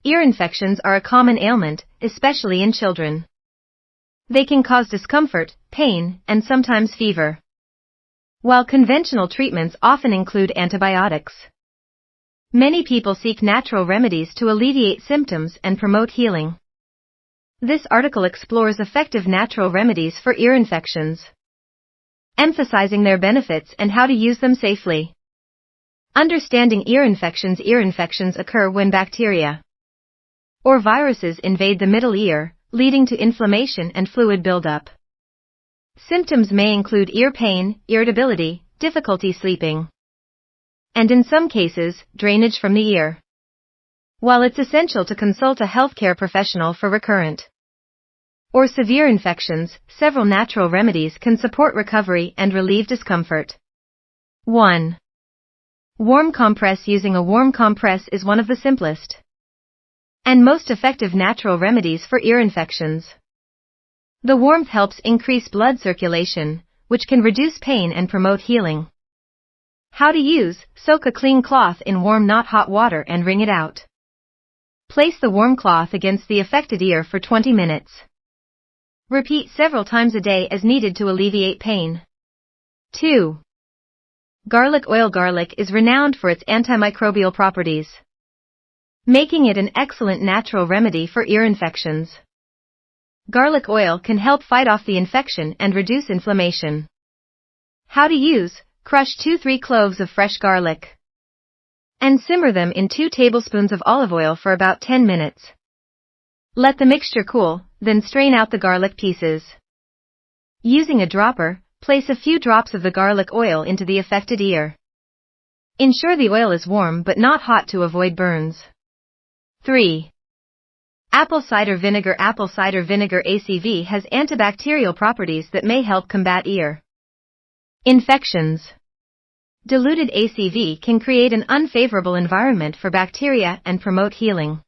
Ear infections are a common ailment, especially in children. They can cause discomfort, pain, and sometimes fever. While conventional treatments often include antibiotics, many people seek natural remedies to alleviate symptoms and promote healing. This article explores effective natural remedies for ear infections, emphasizing their benefits and how to use them safely. Understanding ear infections. Ear infections occur when bacteria or viruses invade the middle ear, leading to inflammation and fluid buildup. Symptoms may include ear pain, irritability, difficulty sleeping, and in some cases, drainage from the ear. While it's essential to consult a healthcare professional for recurrent or severe infections, several natural remedies can support recovery and relieve discomfort. 1. Warm compress. Using a warm compress is one of the simplest and most effective natural remedies for ear infections. The warmth helps increase blood circulation, which can reduce pain and promote healing. How to use: soak a clean cloth in warm not hot water and wring it out. Place the warm cloth against the affected ear for 20 minutes. Repeat several times a day as needed to alleviate pain. 2. Garlic oil. Garlic is renowned for its antimicrobial properties, making it an excellent natural remedy for ear infections. Garlic oil can help fight off the infection and reduce inflammation. How to use: crush 2-3 cloves of fresh garlic and simmer them in 2 tablespoons of olive oil for about 10 minutes. Let the mixture cool, then strain out the garlic pieces. Using a dropper, place a few drops of the garlic oil into the affected ear. Ensure the oil is warm but not hot to avoid burns. 3. Apple cider vinegar. Apple cider vinegar ACV has antibacterial properties that may help combat ear infections. Diluted ACV can create an unfavorable environment for bacteria and promote healing.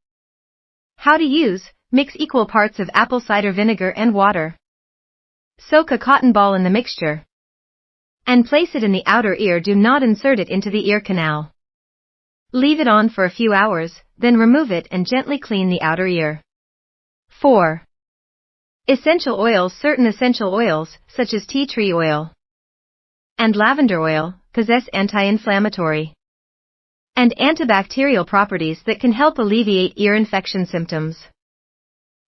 How to use: mix equal parts of apple cider vinegar and water. Soak a cotton ball in the mixture and place it in the outer ear. Do not insert it into the ear canal. Leave it on for a few hours, then remove it and gently clean the outer ear. 4. Essential oils. Certain essential oils, such as tea tree oil and lavender oil, possess anti-inflammatory and antibacterial properties that can help alleviate ear infection symptoms.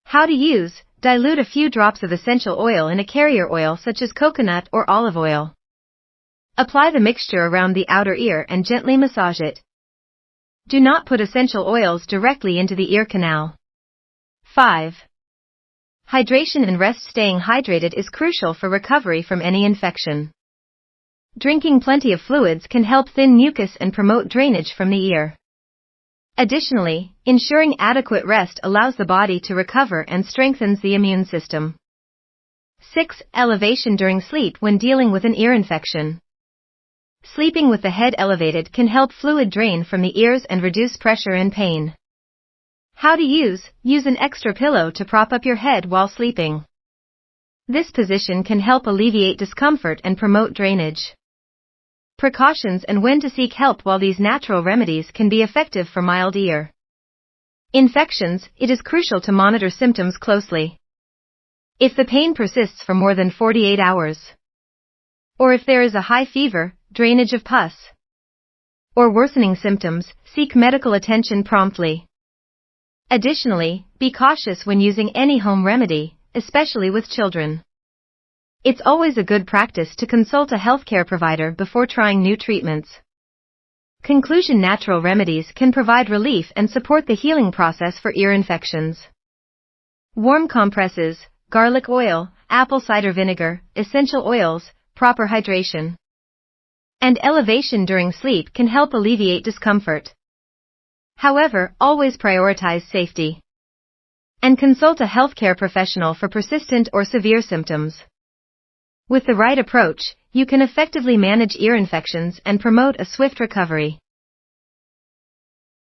How to use: dilute a few drops of essential oil in a carrier oil such as coconut or olive oil. Apply the mixture around the outer ear and gently massage it. Do not put essential oils directly into the ear canal. 5. Hydration and rest. Staying hydrated is crucial for recovery from any infection. Drinking plenty of fluids can help thin mucus and promote drainage from the ear. Additionally, ensuring adequate rest allows the body to recover and strengthens the immune system. 6. Elevation during sleep. When dealing with an ear infection, sleeping with the head elevated can help fluid drain from the ears and reduce pressure and pain. How to use: use an extra pillow to prop up your head while sleeping. This position can help alleviate discomfort and promote drainage. Precautions and when to seek help. While these natural remedies can be effective for mild ear infections, it is crucial to monitor symptoms closely. If the pain persists for more than 48 hours, or if there is a high fever, drainage of pus, or worsening symptoms, seek medical attention promptly. Additionally, be cautious when using any home remedy, especially with children. It's always a good practice to consult a healthcare provider before trying new treatments. Conclusion: natural remedies can provide relief and support the healing process for ear infections. Warm compresses, garlic oil, apple cider vinegar, essential oils, proper hydration, and elevation during sleep can help alleviate discomfort. However, always prioritize safety and consult a healthcare professional for persistent or severe symptoms. With the right approach, you can effectively manage ear infections and promote a swift recovery.